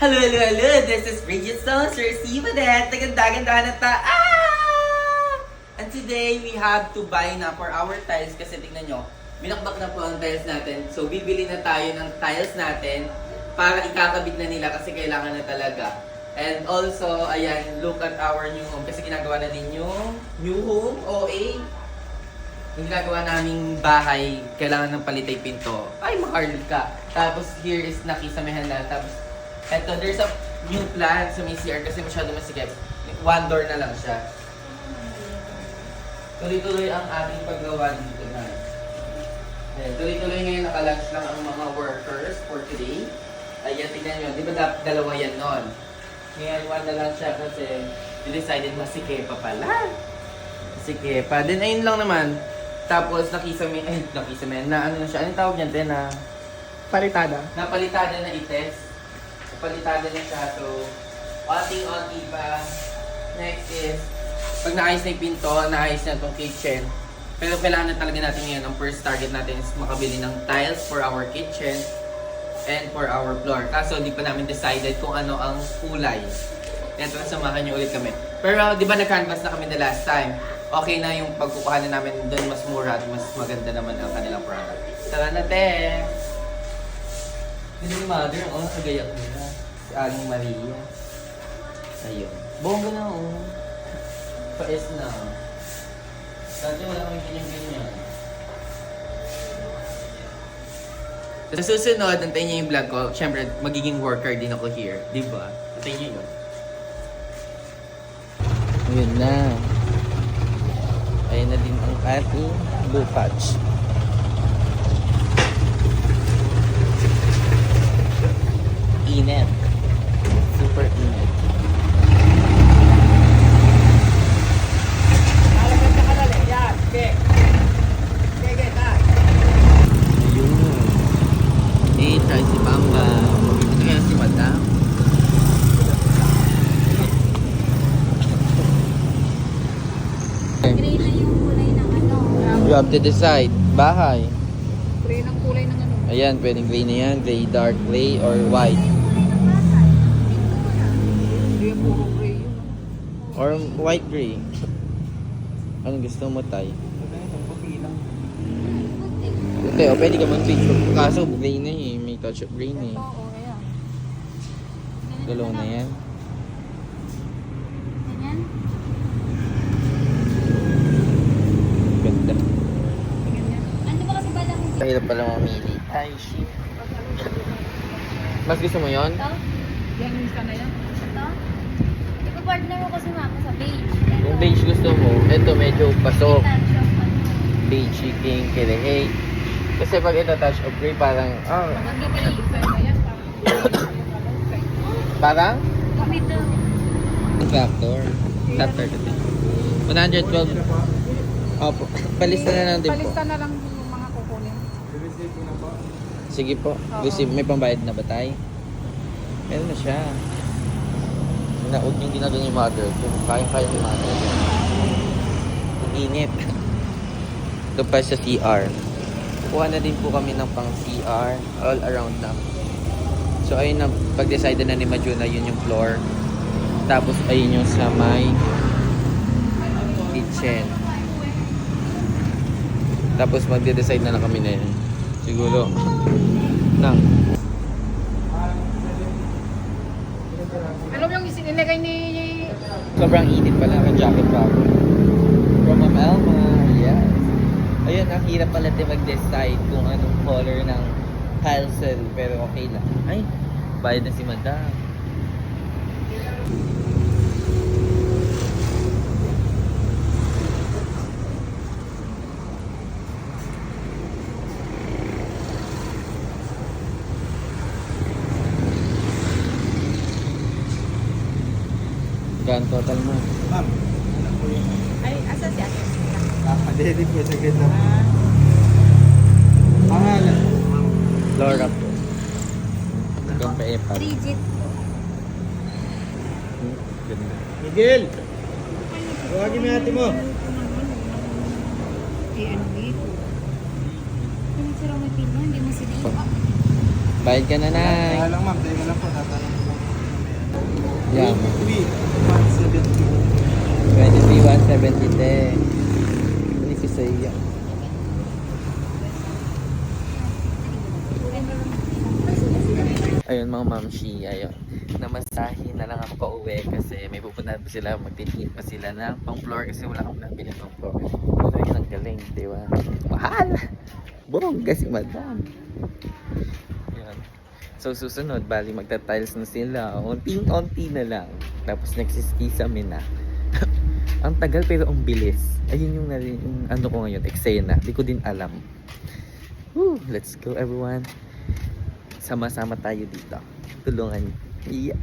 Hello, hello, hello! This is Bridget Stone, Sir Steve Adet. Naganda-ganda na ta. And today, we have to buy na for our tiles kasi tingnan nyo, binakbak na po ang tiles natin. So, bibili na tayo ng tiles natin para ikakabit na nila kasi kailangan na talaga. And also, ayan, look at our new home kasi ginagawa na din yung new home, OA. Yung ginagawa naming bahay, kailangan ng palitay pinto. Ay, makarl ka. Tapos, here is nakisamehan na. Tapos, eto, there's a new plan sa may CR kasi masyado masikip. One door na lang siya. Tuloy-tuloy ang ating paggawa dito na. Tuloy-tuloy ngayon nakalunch lang ang mga workers for today. Ayan, tignan nyo. Di ba dalawa yan nun? Ngayon, one na lang siya kasi we decided masikipa pala. Masikipa. Then, ayun lang naman. Tapos, nakisame na ano na siya. Anong tawag niyan, Ten? Palitada. Napalitada na ites. Napalitada na siya. So, onting-onti pa. Next is, pag naayos na yung pinto, naayos na itong kitchen. Pero kailangan na talaga natin ngayon. Ang first target natin is makabili ng tiles for our kitchen and for our floor. Kaso, di pa namin decided kung ano ang kulay. Kaya samahan niyo ulit kami. Pero, di ba nag-canvas na kami the last time? Okay na yung pagkukuha na namin doon, mas mura at mas maganda naman ang kanilang product. Tara na, te! Hindi yung mother, nagayak nila. Si Aling Maria. Ayun. Bongga na, Paes na. Dati wala kami ganyan-ganyan. Sa susunod, antayin niyo yung vlog ko. Siyempre, magiging worker din ako here. Diba? Antayin niyo yun. Ayun na. Ayun na din ang ating blue patch. Init. Super init. Ayun. Try si Bamba. Ito kaya si Madam. Gray na yung kulay ng ano. You have to decide. Bahay. Gray ng kulay ng ano. Ayan, pwedeng gray na yan. Gray, dark gray, or white. Hindi yung puro gray yun. Or white gray. Anong gusto mo, Tay? Puti lang. Hindi, pwede ka mag-picture. Kaso, gray na eh. May touch of gray na eh. Oo, ayan. Dalaw na yan. Ganyan. Ganda. Ganyan. Ano ba kasi bala mo? Mahirap pala mamili. Ay, shit. Mas gusto mo yon? Ito? Yan yung isa na yan. Ito? Iko-partner mo kasi mama sa beige. Kung beige gusto mo, ito medyo pasok. Touch of ano. Beige, chicken, kirehe. Kasi pag ito touch of gray, parang, Mag-gray. Isa na yan. parang? Kami to. Factor. Factor kasi. 112. Opo. Palista na lang din po. Palista na lang yung mga kukunin. Sige po. Oo. Gusto, may pambayad na ba tayo? Meron na siya. Huwag niyong ginagawa yung mother. Kaya-kaya yung mother. Ang init. Ito pa sa CR. Kuha na din po kami ng pang CR. All around na. So ayun na. Pag-decide na ni Majuna yun yung floor. Tapos ayun yung sa may kitchen. Tapos magde-decide na lang kami na yun. Siguro. Nang. Ano yung isinilagay ni... Sobrang init pala ng jacket pa ako. From Ma'am Elma, yes. Ayun, ang hirap pala din mag-decide kung anong color ng hassle. Pero okay lang. Ay, bayad na si Madam. Gan total mo. Ma'am, ano po yun? Ay, asa si ate? Kakadedi po sa ganda. Pangalan po, ma'am. Flora po. Hanggang pa epat. Rigid. Ganda. Miguel! Tawagin mo yung ate mo. PNB. Kung sila may pino, hindi mo sila. Bayad ka na, Nay. Kaya lang ma'am, tayo lang po. Tatanong ko lang. Yeah. 23, 170. 23, 170 te. Ini si Saya. Ayun mga mamshi, ayun. Namasahin na lang ako pa uwi kasi may pupuntahan pa sila, magtitingin pa sila ng pang floor kasi wala akong nabili pang floor. Pero yun ang galing, di ba? Mahal! Bongga si madam. Ayun. So susunod, bali magta-tiles na sila. Unting-unti na lang. Tapos nagsiskisame na. Ang tagal pero ang bilis. Ayun yung ano ko ngayon, eksena. Di ko din alam. Woo, let's go everyone. Sama-sama tayo dito. Tulungan. Yes.